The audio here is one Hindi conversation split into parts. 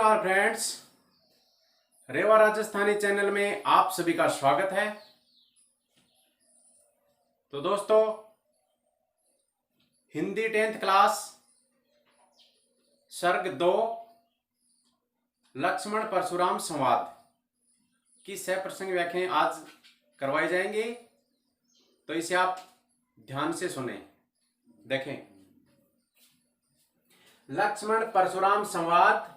नमस्कार फ्रेंड्स, रेवा राजस्थानी चैनल में आप सभी का स्वागत है। तो दोस्तों, हिंदी 10th क्लास सर्ग 2 लक्ष्मण परशुराम संवाद की सह प्रसंग व्याख्याएं आज करवाई जाएंगे, तो इसे आप ध्यान से सुने। देखें, लक्ष्मण परशुराम संवाद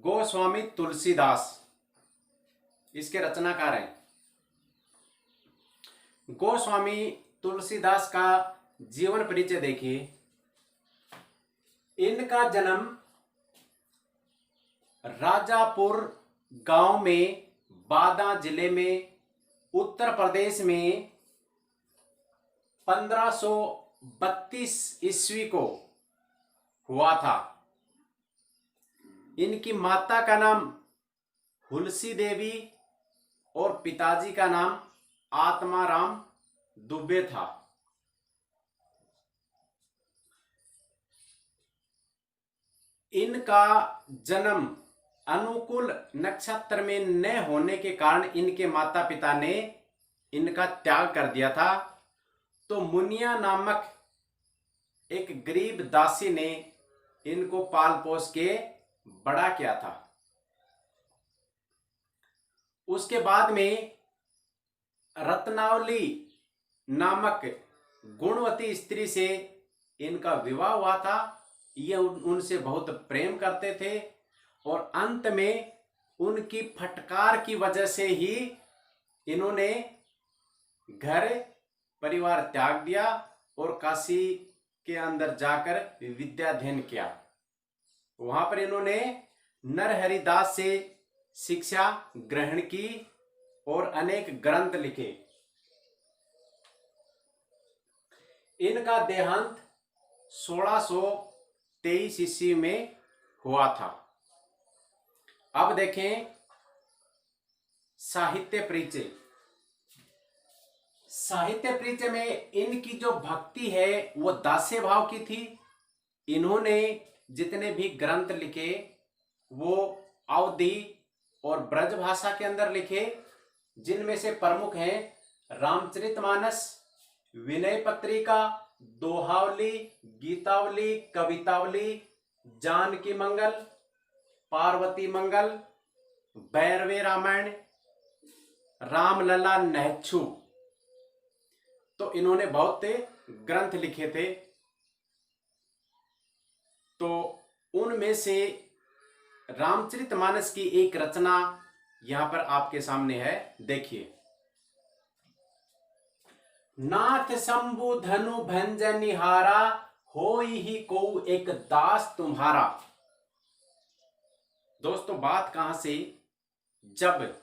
गोस्वामी तुलसीदास इसके रचनाकार हैं। गोस्वामी तुलसीदास का जीवन परिचय देखिए। इनका जन्म राजापुर गांव में बादा जिले में उत्तर प्रदेश में 1532 ईस्वी को हुआ था। इनकी माता का नाम हुलसी देवी और पिताजी का नाम आत्माराम दुबे था। इनका जन्म अनुकूल नक्षत्र में न होने के कारण इनके माता पिता ने इनका त्याग कर दिया था। तो मुनिया नामक एक गरीब दासी ने इनको पाल पोस के बड़ा किया था। उसके बाद में रत्नावली नामक गुणवती स्त्री से इनका विवाह हुआ था। ये उनसे बहुत प्रेम करते थे और अंत में उनकी फटकार की वजह से ही इन्होंने घर परिवार त्याग दिया और काशी के अंदर जाकर विद्या अध्ययन किया। वहां पर इन्होंने नरहरिदास से शिक्षा ग्रहण की और अनेक ग्रंथ लिखे। इनका देहांत 1623 ईस्वी में हुआ था। अब देखें साहित्य परिचय। साहित्य परिचय में इनकी जो भक्ति है वो दास्य भाव की थी। इन्होंने जितने भी ग्रंथ लिखे वो अवधी और ब्रज भाषा के अंदर लिखे, जिनमें से प्रमुख हैं रामचरितमानस, विनय पत्रिका, दोहावली, गीतावली, कवितावली, जानकी मंगल, पार्वती मंगल, भैरवे रामायण, रामलला नहच्छू। तो इन्होंने बहुत ग्रंथ लिखे थे। तो उनमें से रामचरितमानस की एक रचना यहां पर आपके सामने है, देखिए। नाथ शंभु धनु भंजनिहारा, होई ही को एक दास तुम्हारा। दोस्तों, बात कहां से, जब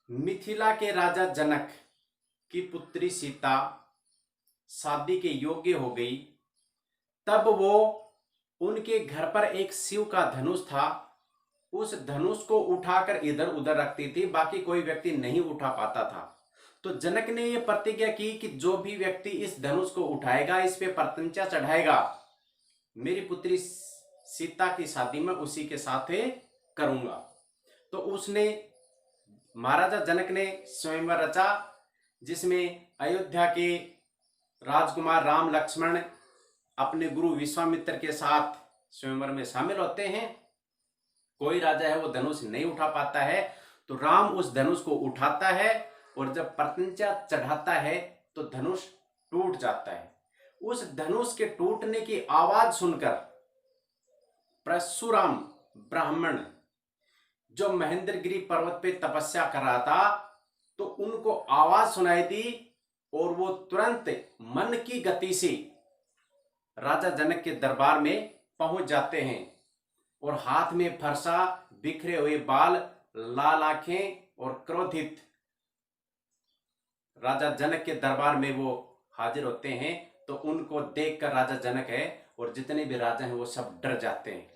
मिथिला के राजा जनक की पुत्री सीता शादी के योग्य हो गई, तब वो उनके घर पर एक शिव का धनुष था। उस धनुष को उठाकर इधर उधर रखती थी, बाकी कोई व्यक्ति नहीं उठा पाता था। तो जनक ने यह प्रतिज्ञा की कि जो भी व्यक्ति इस धनुष को उठाएगा, इस पे प्रत्यंचा चढ़ाएगा, मेरी पुत्री सीता की शादी में उसी के साथ करूंगा। तो उसने, महाराजा जनक ने स्वयंवर रचा, जिसमें अयोध्या के राजकुमार राम लक्ष्मण अपने गुरु विश्वामित्र के साथ स्वयंवर में शामिल होते हैं। कोई राजा है वो धनुष नहीं उठा पाता है, तो राम उस धनुष को उठाता है और जब प्रत्यंचा चढ़ाता है तो धनुष टूट जाता है। उस धनुष के टूटने की आवाज सुनकर परशुराम ब्राह्मण जो महेंद्रगिरी पर्वत पे तपस्या कर रहा था, तो उनको आवाज सुनाई दी और वो तुरंत मन की गति से राजा जनक के दरबार में पहुंच जाते हैं और हाथ में फरसा, बिखरे हुए बाल, लाल आंखें और क्रोधित राजा जनक के दरबार में वो हाजिर होते हैं। तो उनको देखकर राजा जनक है और जितने भी राजा हैं वो सब डर जाते हैं।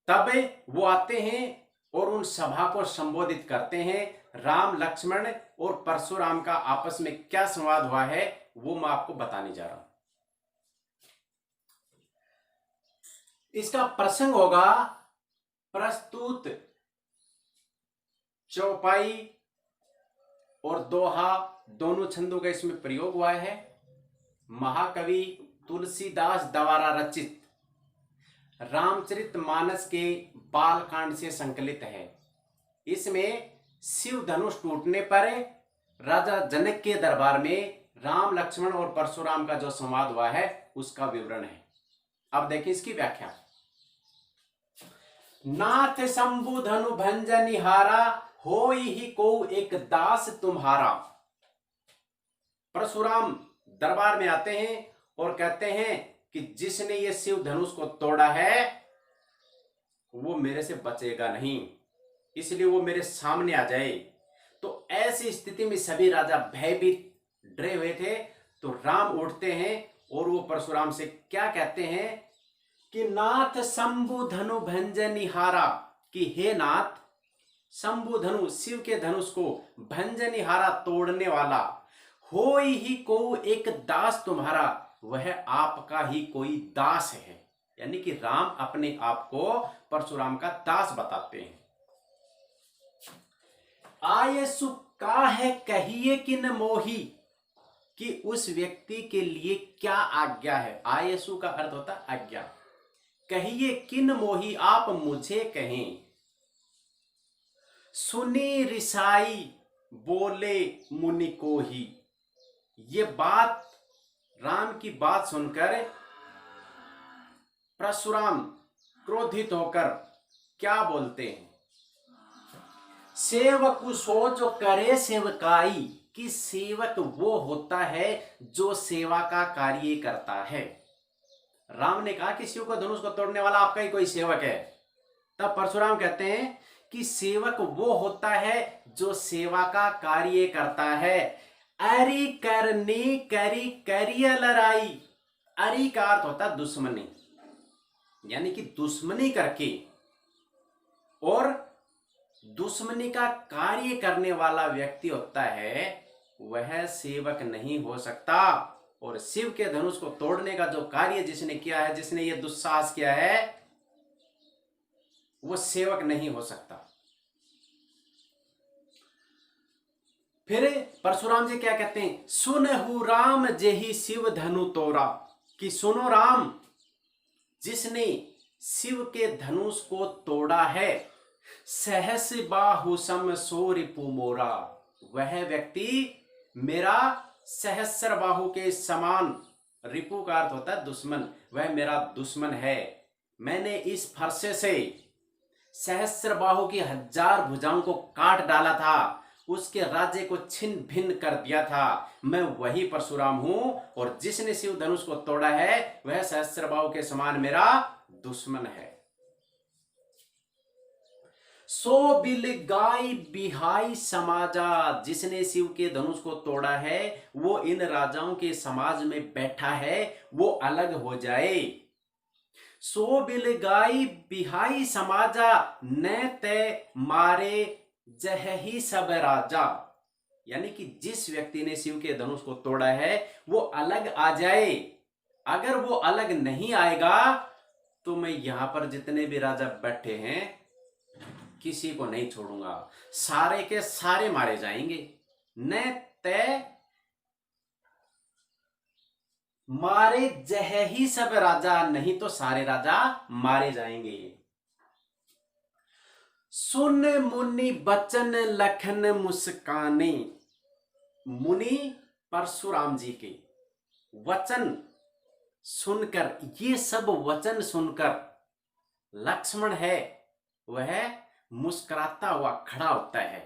तब वो आते हैं और उन सभा को संबोधित करते हैं। राम, लक्ष्मण और परशुराम का आपस में क्या संवाद हुआ है वो मैं आपको बताने जा रहा हूं। इसका प्रसंग होगा प्रस्तुत, चौपाई और दोहा दोनों छंदों का इसमें प्रयोग हुआ है। महाकवि तुलसीदास द्वारा रचित रामचरितमानस के बालकांड से संकलित है। इसमें शिव धनुष टूटने पर राजा जनक के दरबार में राम, लक्ष्मण और परशुराम का जो संवाद हुआ है उसका विवरण है। अब देखिए इसकी व्याख्या। नाथ शंभु धनु भंजनिहारा, होई ही को एक दास तुम्हारा। परशुराम दरबार में आते हैं और कहते हैं कि जिसने ये शिव धनुष को तोड़ा है वो मेरे से बचेगा नहीं, इसलिए वो मेरे सामने आ जाए। तो ऐसी स्थिति में सभी राजा भयभीत डरे हुए थे। तो राम उठते हैं और वो परशुराम से क्या कहते हैं कि नाथ शंभु धनु भंजनिहारा, कि हे नाथ, शंभु धनु शिव के धनुष को भंजनिहारा तोड़ने वाला, होई ही को एक दास तुम्हारा, वह आपका ही कोई दास है। यानी कि राम अपने आप को परशुराम का दास बताते हैं। आये सुख का है कहिए किन मोही, कि उस व्यक्ति के लिए क्या आज्ञा है। आयसु का अर्थ होता आज्ञा। कहिए किन मोही, आप मुझे कहें। सुनी रिसाई बोले मुनि को ही, ये बात, राम की बात सुनकर परशुराम क्रोधित होकर क्या बोलते हैं, सेवक सो जो करे सेवकाई, कि सेवक वो होता है जो सेवा का कार्य करता है। राम ने कहा कि शिव को धनुष को तोड़ने वाला आपका ही कोई सेवक है। तब परशुराम कहते हैं कि सेवक वो होता है जो सेवा का कार्य करता है। अरि करनी करी करिय लड़ाई, अरि का अर्थ होता दुश्मनी, यानी कि दुश्मनी करके और दुश्मनी का कार्य करने वाला व्यक्ति होता है वह सेवक नहीं हो सकता। और शिव के धनुष को तोड़ने का जो कार्य जिसने किया है, जिसने ये दुस्साहस किया है, वो सेवक नहीं हो सकता। फिर परशुराम जी क्या कहते हैं, सुनहु राम जेहि शिव धनु तोरा, कि सुनो राम, जिसने शिव के धनुष को तोड़ा है, सहस बाहु सम सो रिपु मोरा, वह व्यक्ति मेरा सहस्र बाहु के समान, रिपु का अर्थ होता है दुश्मन, वह मेरा दुश्मन है। मैंने इस फरसे से सहस्र बाहु की 1000 भुजाओं को काट डाला था, उसके राज्य को छिन्न भिन्न कर दिया था। मैं वही परशुराम हूं और जिसने शिव धनुष को तोड़ा है वह सहस्र बाहु के समान मेरा दुश्मन है। सो बिल गाय बिहाई समाजा, जिसने शिव के धनुष को तोड़ा है वो इन राजाओं के समाज में बैठा है, वो अलग हो जाए। सो बिल गाय बिहाई समाजा, न तय मारे जह ही सब राजा, यानी कि जिस व्यक्ति ने शिव के धनुष को तोड़ा है वो अलग आ जाए। अगर वो अलग नहीं आएगा तो मैं यहां पर जितने भी राजा बैठे हैं किसी को नहीं छोड़ूंगा, सारे के सारे मारे जाएंगे। न तय मारे जह ही सब राजा, नहीं तो सारे राजा मारे जाएंगे। सुन मुनि बचन लखन मुस्काने, मुनि परशुराम जी के वचन सुनकर, ये सब वचन सुनकर लक्ष्मण है वह मुस्कुराता हुआ खड़ा होता है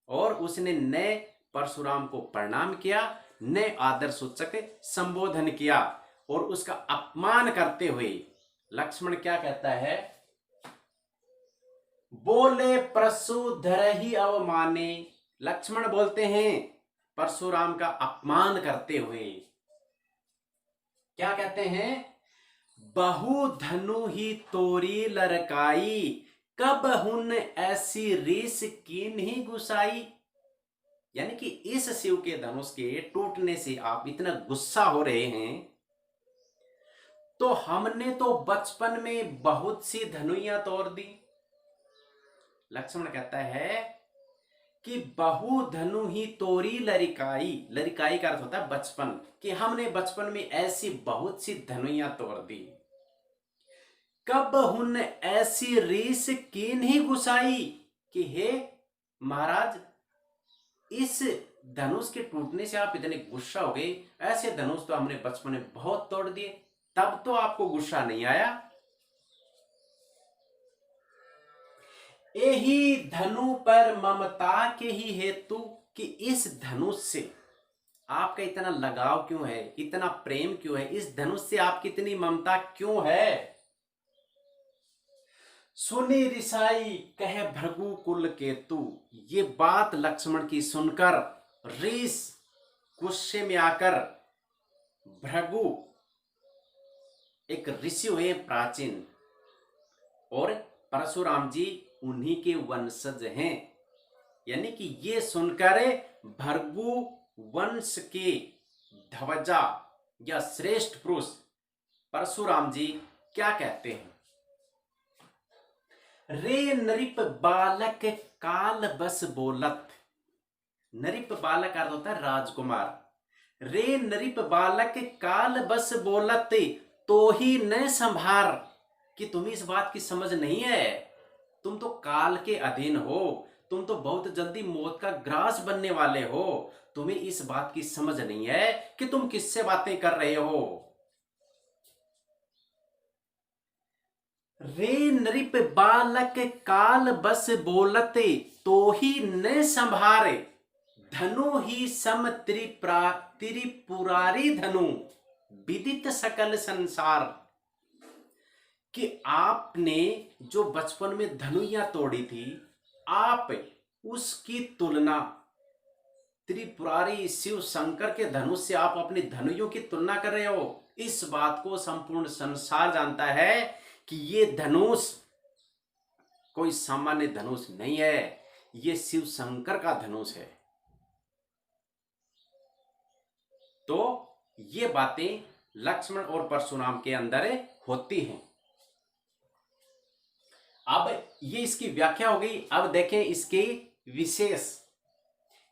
और उसने नए परशुराम को प्रणाम किया, नए आदर सूचक संबोधन किया और उसका अपमान करते हुए लक्ष्मण क्या कहता है, बोले परशु धरहि अवमाने, लक्ष्मण बोलते हैं परशुराम का अपमान करते हुए, क्या कहते हैं, बहु धनु ही तोरी लरकाई, कब हुन ऐसी रीस कीन ही गुसाई, यानी कि इस शिव के धनुष के टूटने से आप इतना गुस्सा हो रहे हैं तो हमने तो बचपन में बहुत सी धनुइयां तोड़ दी। लक्ष्मण कहता है कि बहु धनु ही तोरी लरिकाई, लरिकाई का अर्थ होता है बचपन, कि हमने बचपन में ऐसी बहुत सी धनुइयां तोड़ दी। कब हुन ऐसी रीस कीन ही गुसाई, कि हे महाराज, इस धनुष के टूटने से आप इतने गुस्सा हो गए, ऐसे धनुष तो हमने बचपन में बहुत तोड़ दिए, तब तो आपको गुस्सा नहीं आया। यही धनु पर ममता के ही हेतु, कि इस धनुष से आपका इतना लगाव क्यों है, इतना प्रेम क्यों है, इस धनुष से आपकी इतनी ममता क्यों है। सुनी रिसाई कहे भृगु कुल केतु, ये बात लक्ष्मण की सुनकर रीस, गुस्से में आकर, भृगु एक ऋषि हुए प्राचीन, और परशुराम जी उन्हीं के वंशज हैं, यानी कि ये सुनकर भृगु वंश के ध्वजा या श्रेष्ठ पुरुष परशुराम जी क्या कहते हैं, रे नरिप बालक काल बस बोलत। नरिप बालक अर्थ होता है राजकुमार। रे नरिप बालक काल बस बोलत, तो ही न संभार, कि तुम्हें इस बात की समझ नहीं है, तुम तो काल के अधीन हो, तुम तो बहुत जल्दी मौत का ग्रास बनने वाले हो, तुम्हें इस बात की समझ नहीं है कि तुम किससे बातें कर रहे हो। रे नरिप बालक काल बस बोलते, तो ही न संभारे, धनु ही सम त्रिपुरारी धनु, विदित सकल संसार, कि आपने जो बचपन में धनुइयां तोड़ी थी, आप उसकी तुलना त्रिपुरारी शिव शंकर के धनुष से आप अपनी धनुइयों की तुलना कर रहे हो। इस बात को संपूर्ण संसार जानता है कि ये धनुष कोई सामान्य धनुष नहीं है, ये शिव शंकर का धनुष है। तो ये बातें लक्ष्मण और परशुराम के अंदर होती हैं। अब ये इसकी व्याख्या हो गई। अब देखें इसके विशेष,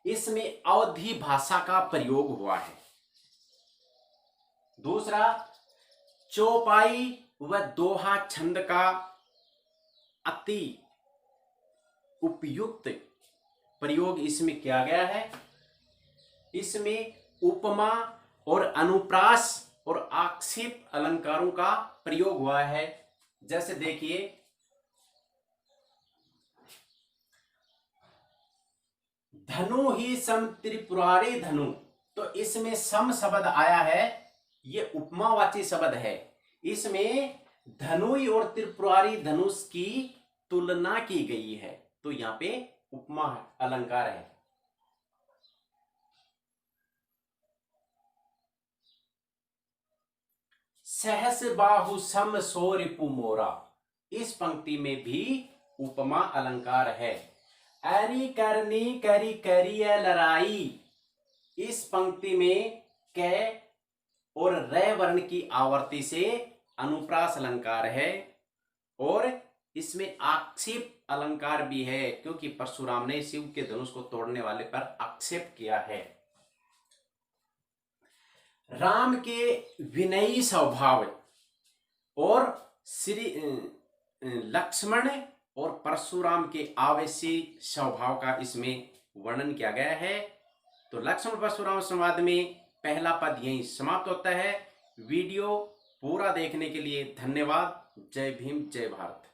इसमें अवधी भाषा का प्रयोग हुआ है। दूसरा, चौपाई व दोहा छंद का अति उपयुक्त प्रयोग इसमें किया गया है। इसमें उपमा और अनुप्रास और आक्षेप अलंकारों का प्रयोग हुआ है। जैसे देखिए, धनु ही सम त्रिपुरारी धनु, तो इसमें सम शब्द आया है, ये उपमावाची शब्द है। इसमें धनुई और त्रिपुरारी धनुष की तुलना की गई है, तो यहां पे उपमा अलंकार है। सहस बाहु सम सो रिपु मोरा, इस पंक्ति में भी उपमा अलंकार है। अरि करनी करी करिय लड़ाई, इस पंक्ति में क और रे वर्ण की आवर्ती से अनुप्रास अलंकार है, और इसमें आक्षेप अलंकार भी है, क्योंकि परशुराम ने शिव के धनुष को तोड़ने वाले पर आक्षेप किया है। राम के विनयी स्वभाव और श्री लक्ष्मण और परशुराम के आवेशी स्वभाव का इसमें वर्णन किया गया है। तो लक्ष्मण परशुराम संवाद में पहला पद यहीं समाप्त होता है। वीडियो पूरा देखने के लिए धन्यवाद। जय भीम, जय भारत।